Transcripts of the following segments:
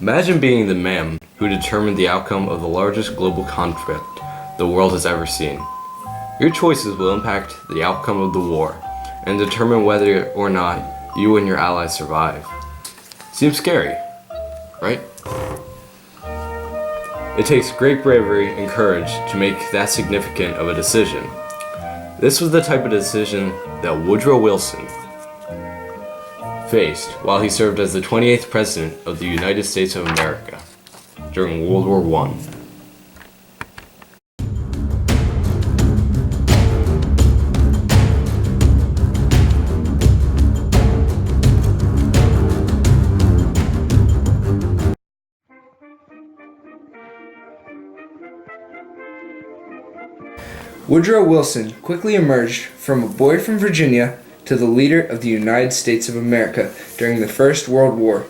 Imagine being the man who determined the outcome of the largest global conflict the world has ever seen. Your choices will impact the outcome of the war and determine whether or not you and your allies survive. Seems scary, right? It takes great bravery and courage to make that significant of a decision. This was the type of decision that Woodrow Wilson faced while he served as the 28th President of the United States of America during World War I. Woodrow Wilson quickly emerged from a boy from Virginia to the leader of the United States of America during the First World War.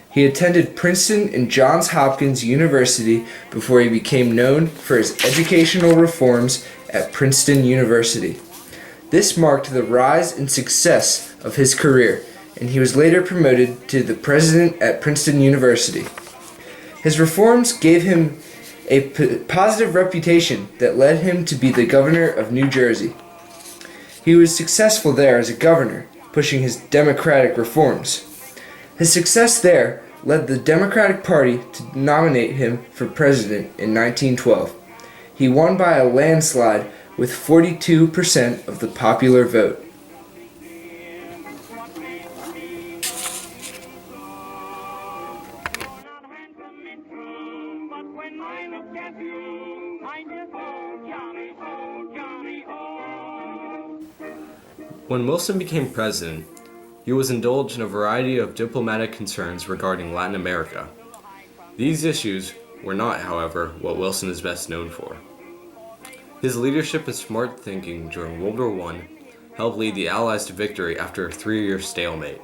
He attended Princeton and Johns Hopkins University before he became known for his educational reforms at Princeton University. This marked the rise and success of his career, and he was later promoted to the president at Princeton University. His reforms gave him a positive reputation that led him to be the governor of New Jersey. He was successful there as a governor, pushing his democratic reforms. His success there led the Democratic Party to nominate him for president in 1912. He won by a landslide with 42% of the popular vote. When Wilson became president, he was indulged in a variety of diplomatic concerns regarding Latin America. These issues were not, however, what Wilson is best known for. His leadership and smart thinking during World War I helped lead the Allies to victory after a 3-year stalemate.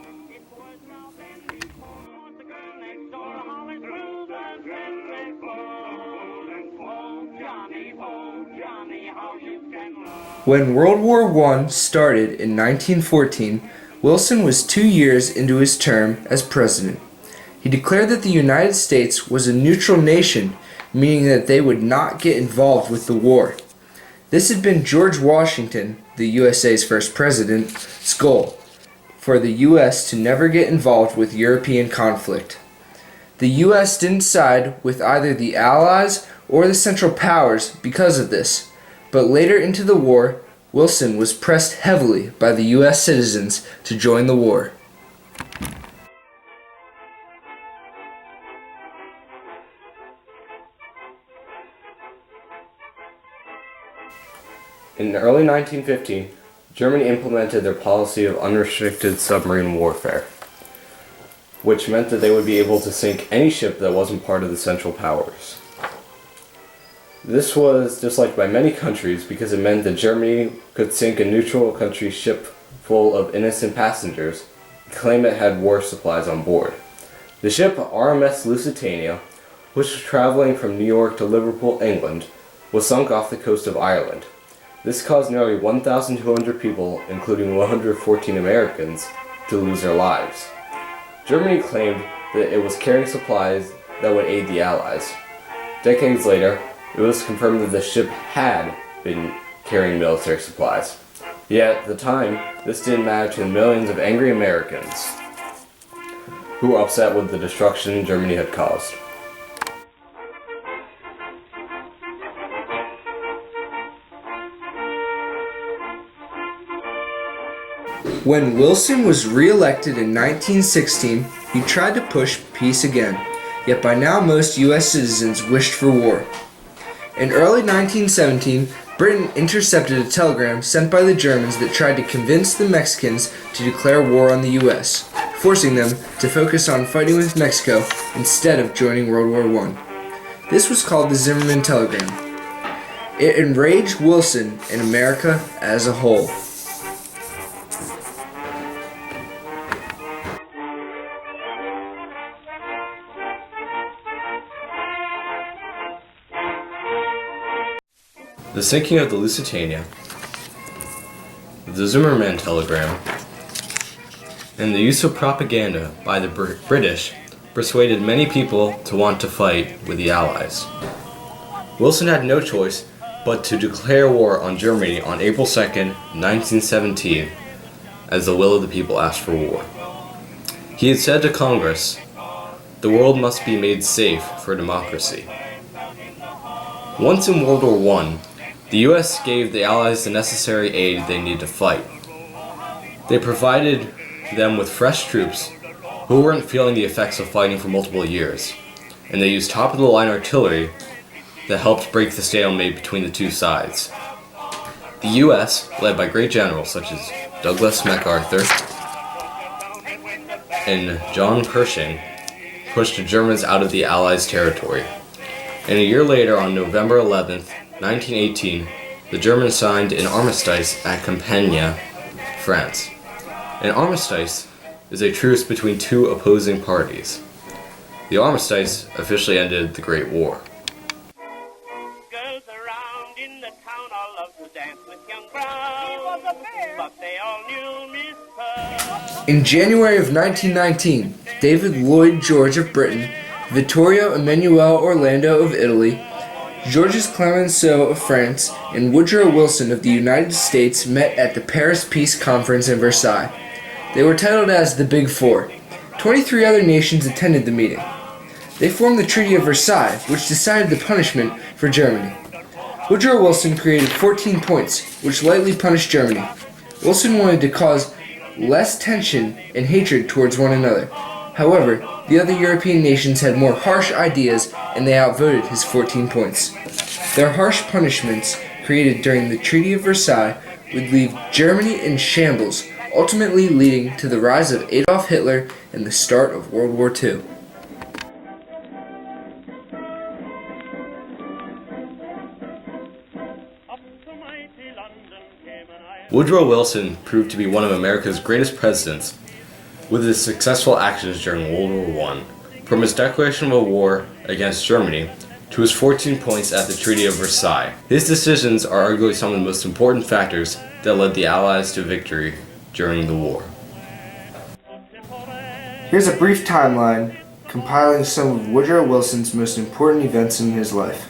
When World War I started in 1914, Wilson was 2 years into his term as president. He declared that the United States was a neutral nation, meaning that they would not get involved with the war. This had been George Washington, the USA's first president's goal, for the US to never get involved with European conflict. The US didn't side with either the Allies or the Central Powers because of this. But later into the war, Wilson was pressed heavily by the U.S. citizens to join the war. In early 1915, Germany implemented their policy of unrestricted submarine warfare, which meant that they would be able to sink any ship that wasn't part of the Central Powers. This was disliked by many countries because it meant that Germany could sink a neutral country's ship full of innocent passengers and claim it had war supplies on board. The ship RMS Lusitania, which was traveling from New York to Liverpool, England, was sunk off the coast of Ireland. This caused nearly 1,200 people, including 114 Americans, to lose their lives. Germany claimed that it was carrying supplies that would aid the Allies. Decades later, it was confirmed that the ship had been carrying military supplies. Yet, at the time, this didn't matter to the millions of angry Americans who were upset with the destruction Germany had caused. When Wilson was re-elected in 1916, he tried to push peace again, yet by now most U.S. citizens wished for war. In early 1917, Britain intercepted a telegram sent by the Germans that tried to convince the Mexicans to declare war on the U.S., forcing them to focus on fighting with Mexico instead of joining World War I. This was called the Zimmerman Telegram. It enraged Wilson and America as a whole. The sinking of the Lusitania, the Zimmerman Telegram, and the use of propaganda by the British persuaded many people to want to fight with the Allies. Wilson had no choice but to declare war on Germany on April 2nd, 1917, as the will of the people asked for war. He had said to Congress, "The world must be made safe for democracy." Once in World War I, the U.S. gave the Allies the necessary aid they needed to fight. They provided them with fresh troops who weren't feeling the effects of fighting for multiple years, and they used top-of-the-line artillery that helped break the stalemate between the two sides. The U.S., led by great generals such as Douglas MacArthur and John Pershing, pushed the Germans out of the Allies' territory. And a year later, on November 11th, 1918, the Germans signed an armistice at Compiègne, France. An armistice is a truce between two opposing parties. The armistice officially ended the Great War. Girls around in the town all love to dance with young Brown. He was a bear, but they all knew Miss Pearl. In January of 1919, David Lloyd George of Britain, Vittorio Emanuele Orlando of Italy, Georges Clemenceau of France, and Woodrow Wilson of the United States met at the Paris Peace Conference in Versailles. They were titled as the Big Four. 23 other nations attended the meeting. They formed the Treaty of Versailles, which decided the punishment for Germany. Woodrow Wilson created 14 points, which lightly punished Germany. Wilson wanted to cause less tension and hatred towards one another. However, the other European nations had more harsh ideas, and they outvoted his 14 points. Their harsh punishments, created during the Treaty of Versailles, would leave Germany in shambles, ultimately leading to the rise of Adolf Hitler and the start of World War II. Woodrow Wilson proved to be one of America's greatest presidents with his successful actions during World War I, from his declaration of war against Germany to his 14 points at the Treaty of Versailles. His decisions are arguably some of the most important factors that led the Allies to victory during the war. Here's a brief timeline compiling some of Woodrow Wilson's most important events in his life.